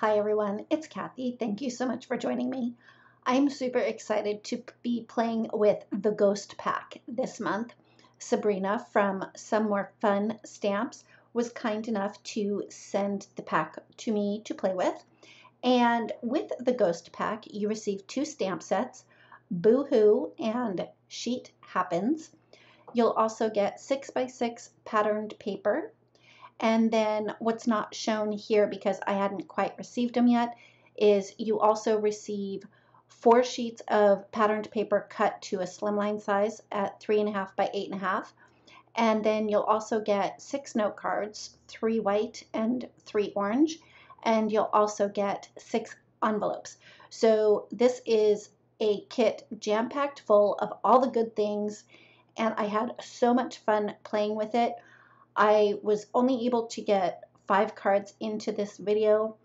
Hi everyone, it's Kathy. Thank you so much for joining me. I'm super excited to be playing with the Ghost Pack this month. Sabrina from SumMore Fun Stamps was kind enough to send the pack to me to play with. And with the Ghost Pack, you receive 2 stamp sets, Boo-Hoo and Sheet Happens. You'll also get 6x6 patterned paper. And then what's not shown here because I hadn't quite received them yet is you also receive 4 sheets of patterned paper cut to a slimline size at 3.5 by 8.5. And then you'll also get 6 note cards, 3 white and 3 orange. And you'll also get 6 envelopes. So this is a kit jam-packed full of all the good things. And I had so much fun playing with it. I was only able to get 5 cards into this video.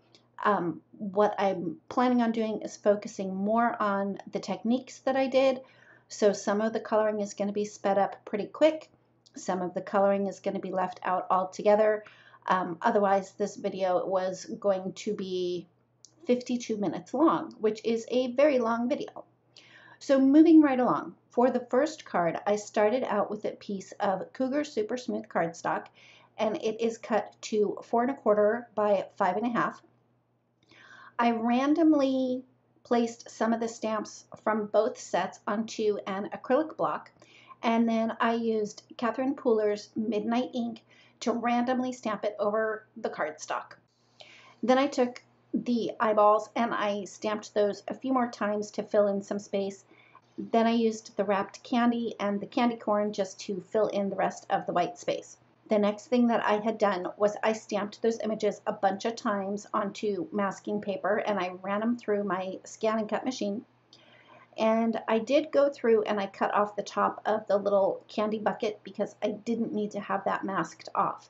What I'm planning on doing is focusing more on the techniques that I did. So some of the coloring is going to be sped up pretty quick. Some of the coloring is going to be left out altogether. Otherwise, this video was going to be 52 minutes long, which is a very long video. So moving right along, for the first card, I started out with a piece of Cougar Super Smooth cardstock, and it is cut to 4.25 by 5.5. I randomly placed some of the stamps from both sets onto an acrylic block, and then I used Catherine Pooler's Midnight ink to randomly stamp it over the cardstock. Then I took the eyeballs and I stamped those a few more times to fill in some space. Then I used the wrapped candy and the candy corn just to fill in the rest of the white space. The next thing that I had done was I stamped those images a bunch of times onto masking paper and I ran them through my scan and cut machine. And I did go through and I cut off the top of the little candy bucket because I didn't need to have that masked off.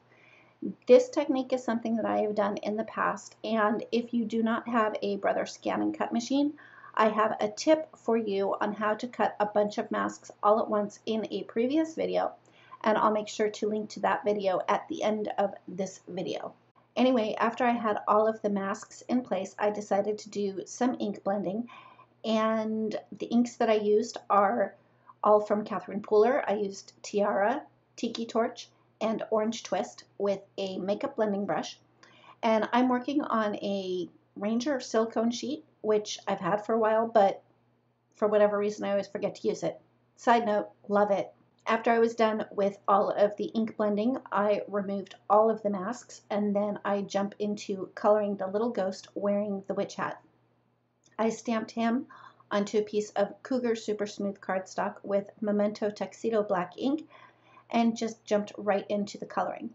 This technique is something that I have done in the past, and if you do not have a Brother scan and cut machine, I have a tip for you on how to cut a bunch of masks all at once in a previous video, and I'll make sure to link to that video at the end of this video. Anyway, after I had all of the masks in place, I decided to do some ink blending, and the inks that I used are all from Catherine Pooler. I used Tiara, Tiki Torch, and Orange Twist with a makeup blending brush. And I'm working on a Ranger silicone sheet, which I've had for a while, but for whatever reason I always forget to use it. Side note, love it. After I was done with all of the ink blending, I removed all of the masks, and then I jump into coloring the little ghost wearing the witch hat. I stamped him onto a piece of Cougar Super Smooth cardstock with Memento Tuxedo black ink, and just jumped right into the coloring.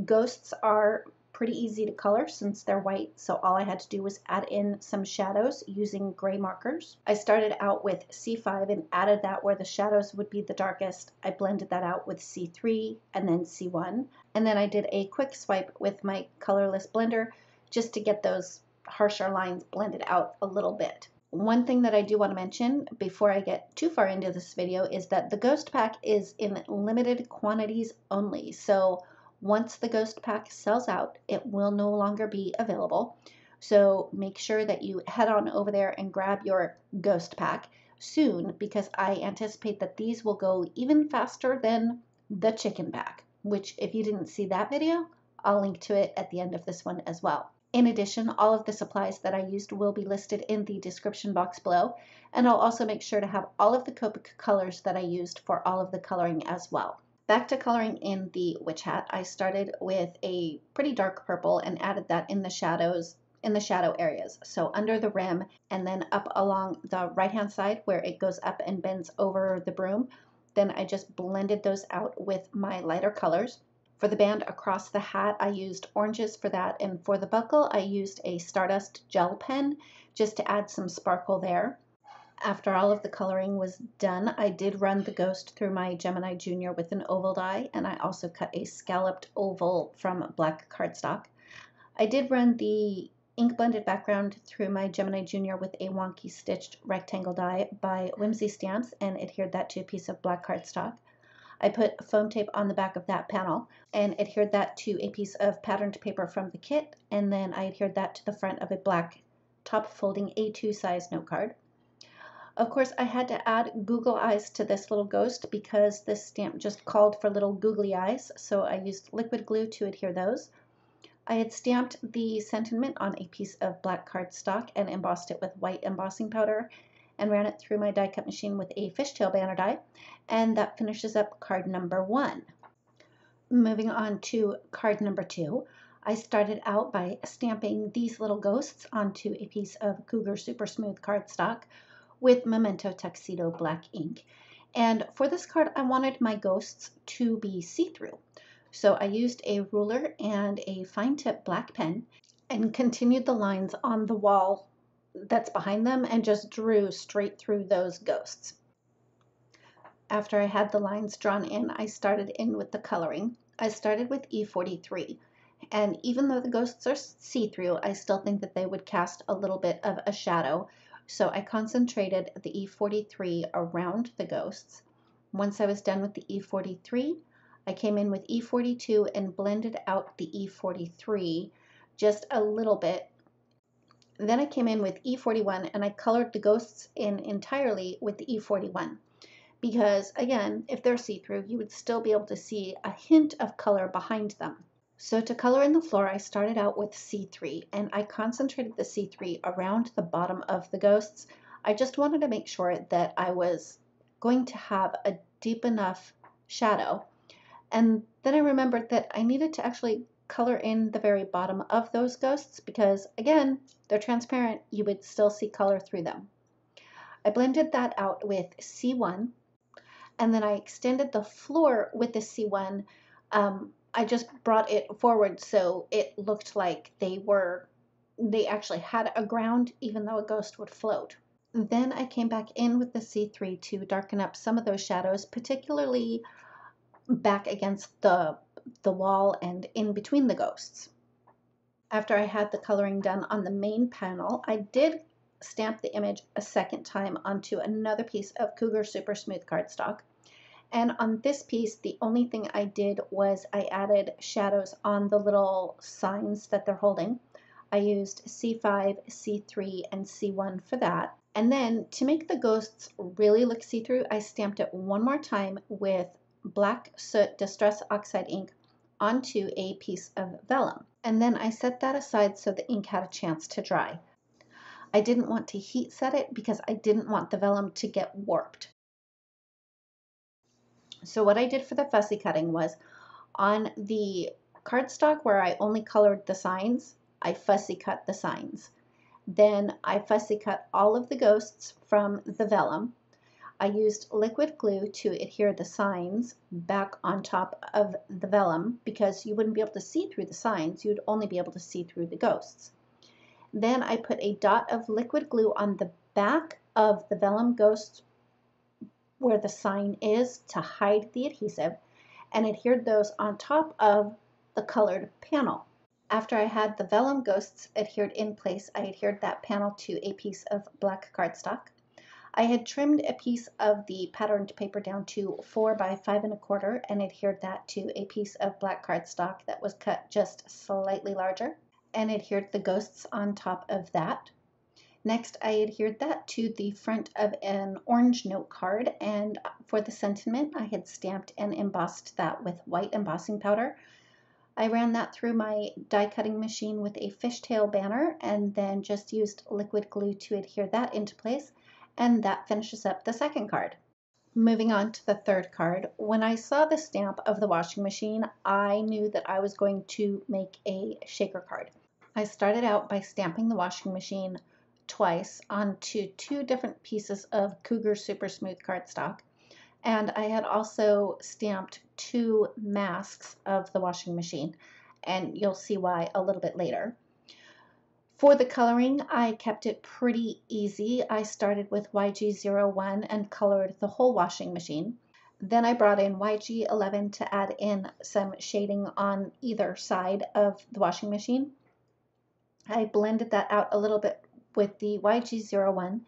Ghosts are pretty easy to color since they're white, so all I had to do was add in some shadows using gray markers. I started out with C5 and added that where the shadows would be the darkest. I blended that out with C3 and then C1, and then I did a quick swipe with my colorless blender just to get those harsher lines blended out a little bit. One thing that I do want to mention before I get too far into this video is that the Ghost Pack is in limited quantities only. So once the Ghost Pack sells out, it will no longer be available. So make sure that you head on over there and grab your Ghost Pack soon, because I anticipate that these will go even faster than the Chicken Pack, which if you didn't see that video, I'll link to it at the end of this one as well. In addition, all of the supplies that I used will be listed in the description box below, and I'll also make sure to have all of the Copic colors that I used for all of the coloring as well. Back to coloring in the witch hat, I started with a pretty dark purple and added that in the shadows, in the shadow areas. So under the rim and then up along the right hand side where it goes up and bends over the broom. Then I just blended those out with my lighter colors. For the band across the hat, I used oranges for that, and for the buckle, I used a Stardust gel pen just to add some sparkle there. After all of the coloring was done, I did run the ghost through my Gemini Junior with an oval die, and I also cut a scalloped oval from black cardstock. I did run the ink blended background through my Gemini Junior with a Wonky stitched rectangle die by Whimsy Stamps and adhered that to a piece of black cardstock. I put foam tape on the back of that panel and adhered that to a piece of patterned paper from the kit, and then I adhered that to the front of a black top folding A2 size note card. Of course, I had to add Google eyes to this little ghost because this stamp just called for little googly eyes, so I used liquid glue to adhere those. I had stamped the sentiment on a piece of black cardstock and embossed it with white embossing powder and ran it through my die cut machine with a fishtail banner die, and that finishes up card number 1. Moving on to card number 2, I started out by stamping these little ghosts onto a piece of Cougar Super Smooth cardstock with Memento Tuxedo black ink. And for this card, I wanted my ghosts to be see-through. So I used a ruler and a fine tip black pen and continued the lines on the wall that's behind them and just drew straight through those ghosts. After I had the lines drawn in, I started in with the coloring. I started with E43, and even though the ghosts are see-through, I still think that they would cast a little bit of a shadow, so I concentrated the E43 around the ghosts. Once I was done with the E43, I came in with E42 and blended out the E43 just a little bit. Then I came in with E41 and I colored the ghosts in entirely with the E41. Because again, if they're see-through, you would still be able to see a hint of color behind them. So to color in the floor, I started out with C3 and I concentrated the C3 around the bottom of the ghosts. I just wanted to make sure that I was going to have a deep enough shadow. And then I remembered that I needed to actually color in the very bottom of those ghosts because, again, they're transparent. You would still see color through them. I blended that out with C1, and then I extended the floor with the C1. I just brought it forward so it looked like they actually had a ground, even though a ghost would float. Then I came back in with the C3 to darken up some of those shadows, particularly back against the wall and in between the ghosts. After I had the coloring done on the main panel, I did stamp the image a second time onto another piece of Cougar Super Smooth cardstock. And on this piece, the only thing I did was I added shadows on the little signs that they're holding. I used C5, C3, and C1 for that. And then to make the ghosts really look see-through, I stamped it one more time with black soot Distress Oxide ink onto a piece of vellum. And then I set that aside so the ink had a chance to dry. I didn't want to heat set it because I didn't want the vellum to get warped. So what I did for the fussy cutting was on the cardstock where I only colored the signs, I fussy cut the signs. Then I fussy cut all of the ghosts from the vellum. I used liquid glue to adhere the signs back on top of the vellum because you wouldn't be able to see through the signs, you'd only be able to see through the ghosts. Then I put a dot of liquid glue on the back of the vellum ghost where the sign is to hide the adhesive and adhered those on top of the colored panel. After I had the vellum ghosts adhered in place, I adhered that panel to a piece of black cardstock. I had trimmed a piece of the patterned paper down to 4 by 5 1/4 and adhered that to a piece of black cardstock that was cut just slightly larger and adhered the ghosts on top of that. Next, I adhered that to the front of an orange note card, and for the sentiment, I had stamped and embossed that with white embossing powder. I ran that through my die cutting machine with a fishtail banner and then just used liquid glue to adhere that into place, and that finishes up the second card. Moving on to the third card, when I saw the stamp of the washing machine, I knew that I was going to make a shaker card. I started out by stamping the washing machine twice onto 2 different pieces of Cougar Super Smooth cardstock, and I had also stamped 2 masks of the washing machine, and you'll see why a little bit later. For the coloring, I kept it pretty easy. I started with YG01 and colored the whole washing machine. Then I brought in YG11 to add in some shading on either side of the washing machine. I blended that out a little bit with the YG01.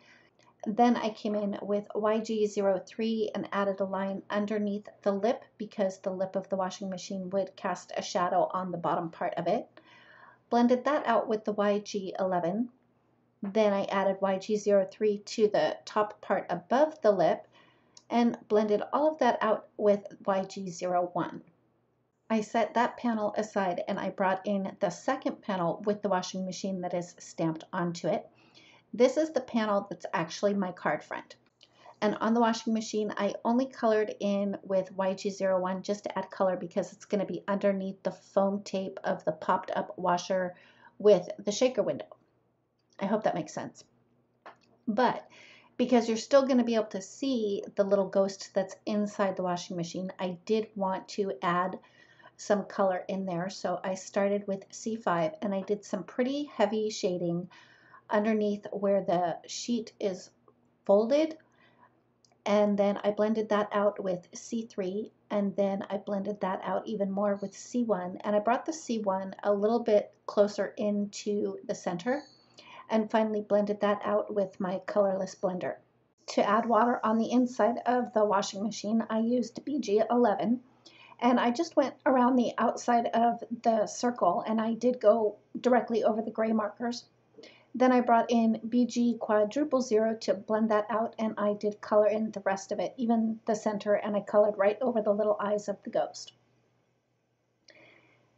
Then I came in with YG03 and added a line underneath the lip because the lip of the washing machine would cast a shadow on the bottom part of it. Blended that out with the YG11. Then I added YG03 to the top part above the lip and blended all of that out with YG01. I set that panel aside and I brought in the second panel with the washing machine that is stamped onto it. This is the panel that's actually my card front. And on the washing machine, I only colored in with YG01 just to add color because it's going to be underneath the foam tape of the popped up washer with the shaker window. I hope that makes sense. But because you're still going to be able to see the little ghost that's inside the washing machine, I did want to add some color in there. So I started with C5 and I did some pretty heavy shading underneath where the sheet is folded, and then I blended that out with C3, and then I blended that out even more with C1, and I brought the C1 a little bit closer into the center and finally blended that out with my colorless blender. To add water on the inside of the washing machine, I used BG11, and I just went around the outside of the circle and I did go directly over the gray markers. Then I brought in BG quadruple 0 to blend that out, and I did color in the rest of it, even the center, and I colored right over the little eyes of the ghost.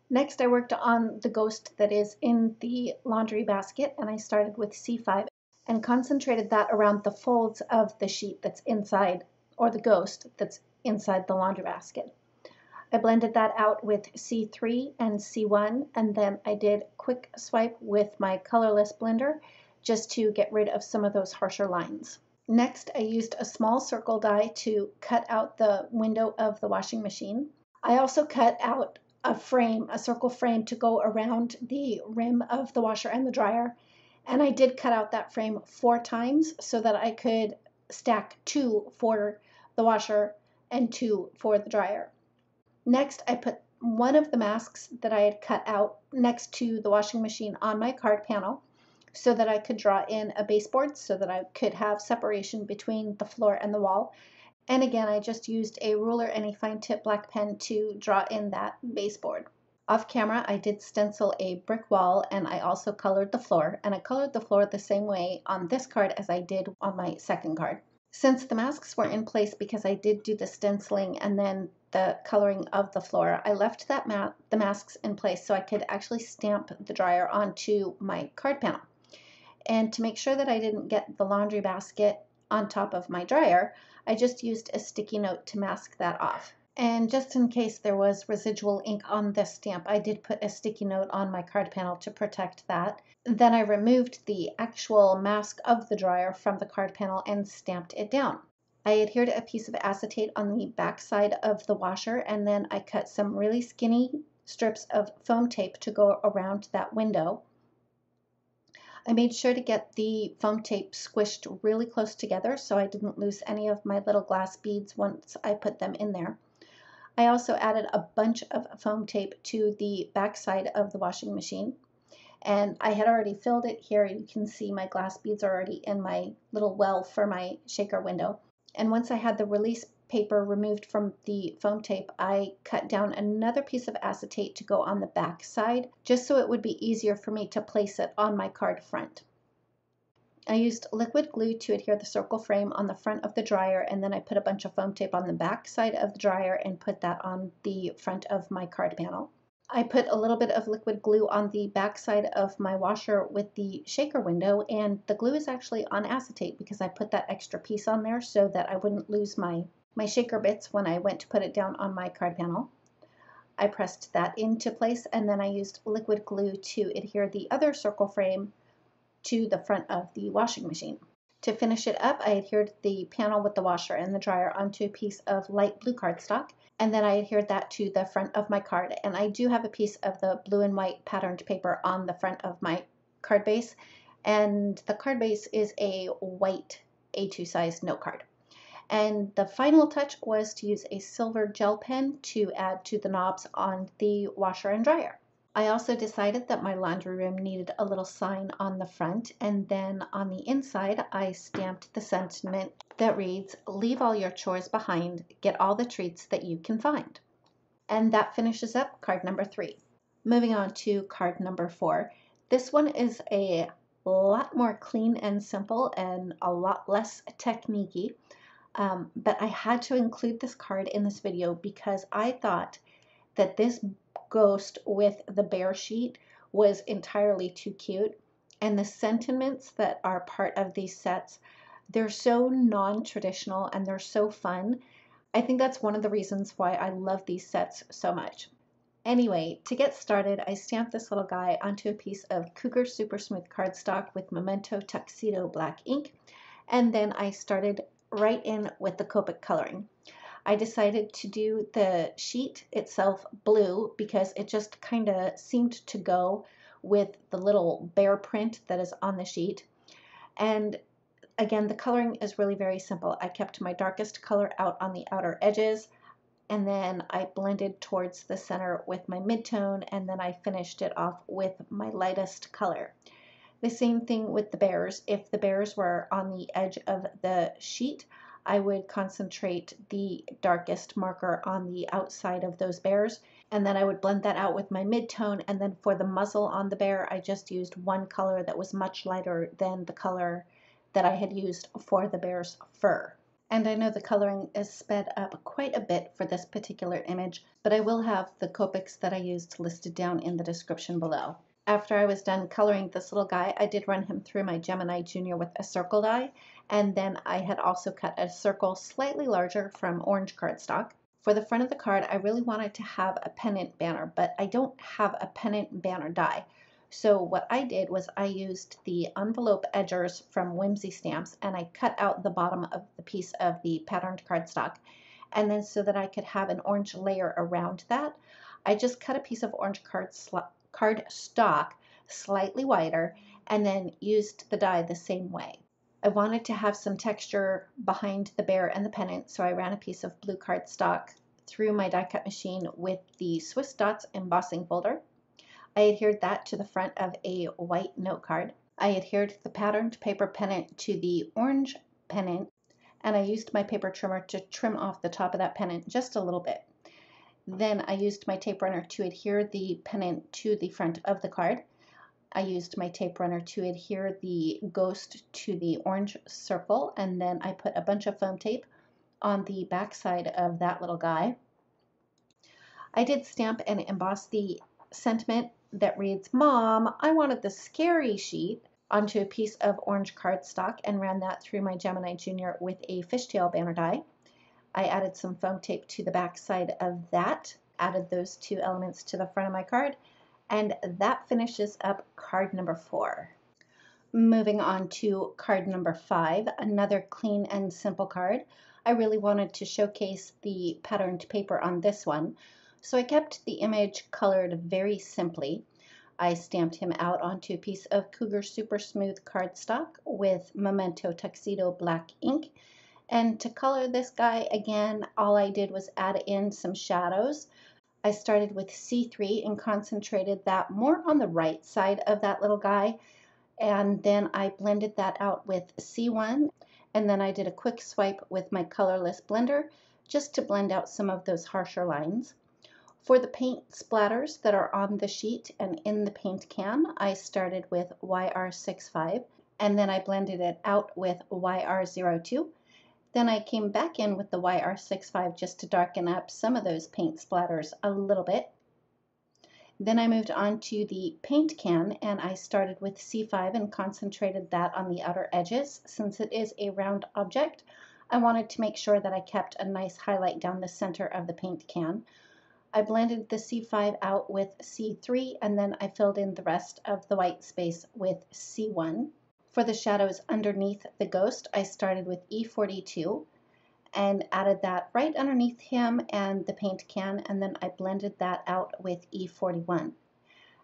Next, I worked on the ghost that is in the laundry basket, and I started with C5 and concentrated that around the folds of the sheet that's inside, or the ghost that's inside the laundry basket. I blended that out with C3 and C1, and then I did quick swipe with my colorless blender just to get rid of some of those harsher lines. Next, I used a small circle die to cut out the window of the washing machine. I also cut out a frame, a circle frame, to go around the rim of the washer and the dryer, and I did cut out that frame 4 times so that I could stack 2 for the washer and 2 for the dryer. Next, I put one of the masks that I had cut out next to the washing machine on my card panel so that I could draw in a baseboard so that I could have separation between the floor and the wall. And again, I just used a ruler and a fine tip black pen to draw in that baseboard. Off camera, I did stencil a brick wall, and I also colored the floor, and I colored the floor the same way on this card as I did on my second card. Since the masks were in place because I did do the stenciling and then the coloring of the floor, I left that the masks in place so I could actually stamp the dryer onto my card panel. And to make sure that I didn't get the laundry basket on top of my dryer, I just used a sticky note to mask that off. And just in case there was residual ink on this stamp, I did put a sticky note on my card panel to protect that. Then I removed the actual mask of the dryer from the card panel and stamped it down. I adhered a piece of acetate on the back side of the washer, and then I cut some really skinny strips of foam tape to go around that window. I made sure to get the foam tape squished really close together so I didn't lose any of my little glass beads once I put them in there. I also added a bunch of foam tape to the back side of the washing machine, and I had already filled it. Here you can see my glass beads are already in my little well for my shaker window. And once I had the release paper removed from the foam tape, I cut down another piece of acetate to go on the back side, just so it would be easier for me to place it on my card front. I used liquid glue to adhere the circle frame on the front of the dryer, and then I put a bunch of foam tape on the back side of the dryer and put that on the front of my card panel. I put a little bit of liquid glue on the back side of my washer with the shaker window, and the glue is actually on acetate because I put that extra piece on there so that I wouldn't lose my shaker bits when I went to put it down on my card panel. I pressed that into place, and then I used liquid glue to adhere the other circle frame to the front of the washing machine. To finish it up, I adhered the panel with the washer and the dryer onto a piece of light blue cardstock, and then I adhered that to the front of my card. And I do have a piece of the blue and white patterned paper on the front of my card base, and the card base is a white A2 size note card. And the final touch was to use a silver gel pen to add to the knobs on the washer and dryer. I also decided that my laundry room needed a little sign on the front, and then on the inside I stamped the sentiment that reads, "Leave all your chores behind, get all the treats that you can find." And that finishes up card number 3. Moving on to card number 4. This one is a lot more clean and simple and a lot less technique-y. But I had to include this card in this video because I thought that this ghost with the bear sheet was entirely too cute. And the sentiments that are part of these sets, they're so non-traditional and they're so fun. I think that's one of the reasons why I love these sets so much. Anyway, to get started, I stamped this little guy onto a piece of Cougar Super Smooth cardstock with Memento Tuxedo black ink, and then I started right in with the Copic coloring. I decided to do the sheet itself blue because it just kind of seemed to go with the little bear print that is on the sheet. And again, the coloring is really very simple. I kept my darkest color out on the outer edges, and then I blended towards the center with my midtone, and then I finished it off with my lightest color. The same thing with the bears. If the bears were on the edge of the sheet, I would concentrate the darkest marker on the outside of those bears, and then I would blend that out with my midtone, and then for the muzzle on the bear, I just used one color that was much lighter than the color that I had used for the bear's fur. And I know the coloring is sped up quite a bit for this particular image, but I will have the Copics that I used listed down in the description below. After I was done coloring this little guy, I did run him through my Gemini Junior with a circle die, and then I had also cut a circle slightly larger from orange cardstock. For the front of the card, I really wanted to have a pennant banner, but I don't have a pennant banner die. So what I did was I used the envelope edgers from Whimsy stamps, and I cut out the bottom of the piece of the patterned cardstock. And then so that I could have an orange layer around that, I just cut a piece of orange cardstock slightly wider and then used the die the same way. I wanted to have some texture behind the bear and the pennant, so I ran a piece of blue cardstock through my die cut machine with the Swiss Dots embossing folder. I adhered that to the front of a white note card. I adhered the patterned paper pennant to the orange pennant, and I used my paper trimmer to trim off the top of that pennant just a little bit. Then I used my tape runner to adhere the pennant to the front of the card. I used my tape runner to adhere the ghost to the orange circle, and then I put a bunch of foam tape on the back side of that little guy. I did stamp and emboss the sentiment that reads, "Mom, I wanted the scary sheet," onto a piece of orange cardstock and ran that through my Gemini Junior with a fishtail banner die. I added some foam tape to the back side of that, added those two elements to the front of my card, and that finishes up card number 4. Moving on to card number 5, another clean and simple card. I really wanted to showcase the patterned paper on this one, so I kept the image colored very simply. I stamped him out onto a piece of Cougar Super Smooth cardstock with Memento Tuxedo black ink. And to color this guy, again, all I did was add in some shadows. I started with C3 and concentrated that more on the right side of that little guy. And then I blended that out with C1. And then I did a quick swipe with my colorless blender just to blend out some of those harsher lines. For the paint splatters that are on the sheet and in the paint can, I started with YR65, and then I blended it out with YR02. Then I came back in with the YR65 just to darken up some of those paint splatters a little bit. Then I moved on to the paint can, and I started with C5 and concentrated that on the outer edges. Since it is a round object, I wanted to make sure that I kept a nice highlight down the center of the paint can. I blended the C5 out with C3, and then I filled in the rest of the white space with C1. For the shadows underneath the ghost, I started with E42 and added that right underneath him and the paint can, and then I blended that out with E41.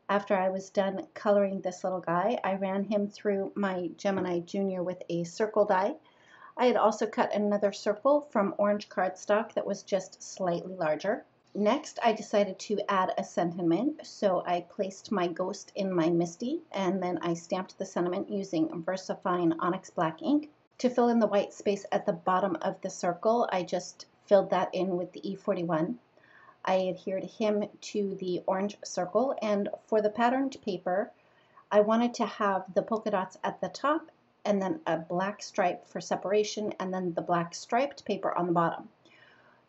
After I was done coloring this little guy, I ran him through my Gemini Junior with a circle die. I had also cut another circle from orange cardstock that was just slightly larger. Next, I decided to add a sentiment, so I placed my ghost in my Misty, and then I stamped the sentiment using VersaFine Onyx black ink. To fill in the white space at the bottom of the circle, I just filled that in with the E41. I adhered him to the orange circle, and for the patterned paper, I wanted to have the polka dots at the top and then a black stripe for separation, and then the black striped paper on the bottom.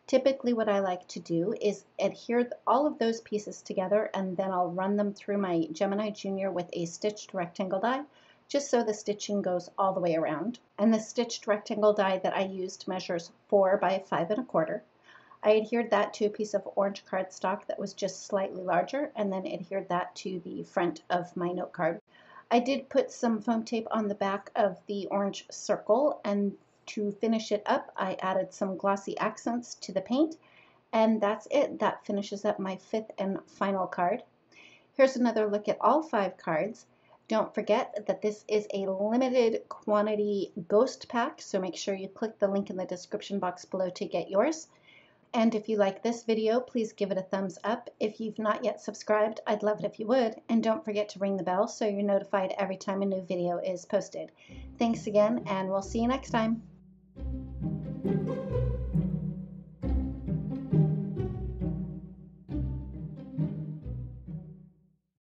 Typically what I like to do is adhere all of those pieces together, and then I'll run them through my Gemini Junior with a stitched rectangle die, just so the stitching goes all the way around. And the stitched rectangle die that I used measures 4 by 5 1/4. I adhered that to a piece of orange cardstock that was just slightly larger, and then adhered that to the front of my note card. I did put some foam tape on the back of the orange circle, and to finish it up, I added some glossy accents to the paint, and that's it. That finishes up my 5th and final card. Here's another look at all 5 cards. Don't forget that this is a limited quantity ghost pack, so make sure you click the link in the description box below to get yours. And if you like this video, please give it a thumbs up. If you've not yet subscribed, I'd love it if you would. And don't forget to ring the bell so you're notified every time a new video is posted. Thanks again, and we'll see you next time.